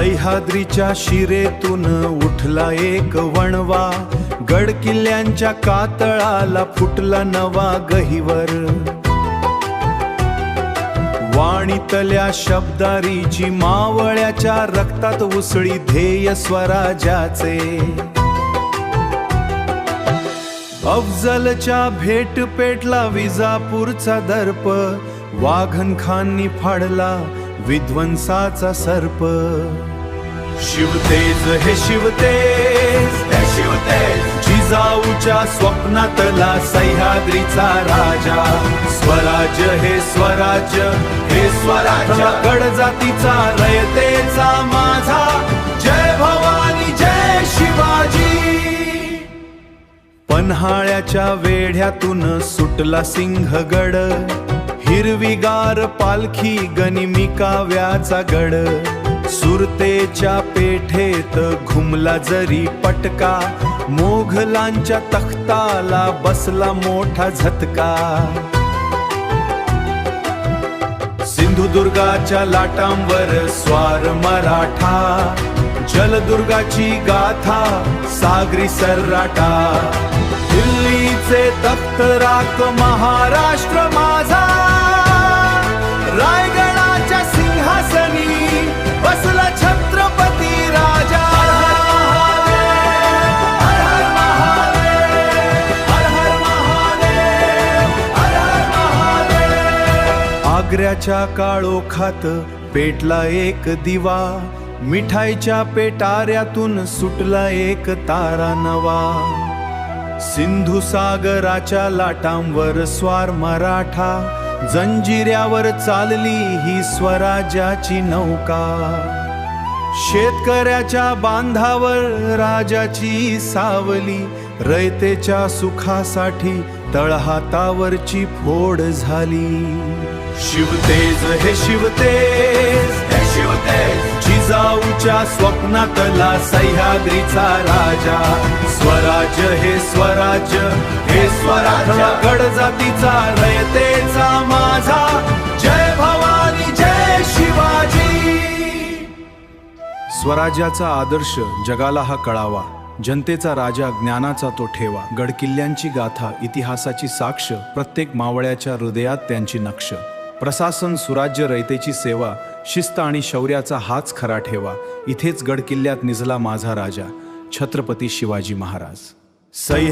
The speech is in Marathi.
सह्याद्रीच्या शिरेतून उठला एक वणवा, गड किल्ल्यांच्या कातळाला फुटला नवा गहिवर। वाणीतल्या शब्दारीची मावळ्याच्या रक्तात उसळी ध्येय स्वराज्याचे। अफजलच्या भेट पेटला विजापूरचा दर्प, वाघनखांनी फाडला विध्वंसाचा सर्प। शिवतेज हे शिवतेज हे शिवतेज, जिजाऊच्या स्वप्नातला सह्याद्रीचा राजा। स्वराज्य हे स्वराज्य हे स्वराज्य, गडजातीचा रयतेचा माझा। जय भवानी जय शिवाजी। पन्हाळ्याच्या वेढ्यातून सुटला सिंहगड, हिरवीगार पालखी गनिमी काव्याचा गड। सुरतेच्या पेठेत घुमला जरी पटका, मोघलांच्या तख्ताला बसला मोठा झटका। सिंधुदुर्गाच्या लाटांवर स्वार मराठा, जलदुर्गाची गाथा सागरी सर्राटा। दिल्लीचे तख्त राख महाराष्ट्र माझा, रायगडाच्या सिंहासनी बसला छत्रपती राजा। हर हर महादेव, हर हर महादेव, हर हर महादेव। आग्र्याच्या काळोखात पेटला एक दिवा, मिठाईच्या पेटाऱ्यातून सुटला एक तारा नवा। सिंधू सागराच्या लाटांवर स्वार मराठा, जंजिऱ्यावर चालली ही स्वराज्याची नौका। शेतकऱ्याच्या बांधावर राजाची सावली, रयतेच्या सुखासाठी तळहातावरची फोड झाली। शिवतेज हे शिवतेज हे शिवतेज, जिजाऊच्या स्वप्नातला सह्याद्रीचा राजा। स्वराज्य हे स्वराज्य हे स्वराज्य, गडजातीचा रयतेचा माझा। जय भवानी जय शिवाजी। स्वराज्याचा आदर्श जगाला हा कळावा, जनतेचा राजा ज्ञानाचा तो ठेवा। गडकिल्ल्यांची गाथा इतिहासाची साक्ष, प्रत्येक मावळ्याच्या हृदयात त्यांची नक्ष। प्रशासन सुराज्य रयतेची सेवा, शिस्त आणि शौर्याचा हाच खरा ठेवा। इथेच गडकिल्ल्यात निजला माझा राजा, छत्रपती शिवाजी महाराज। सह्याद्री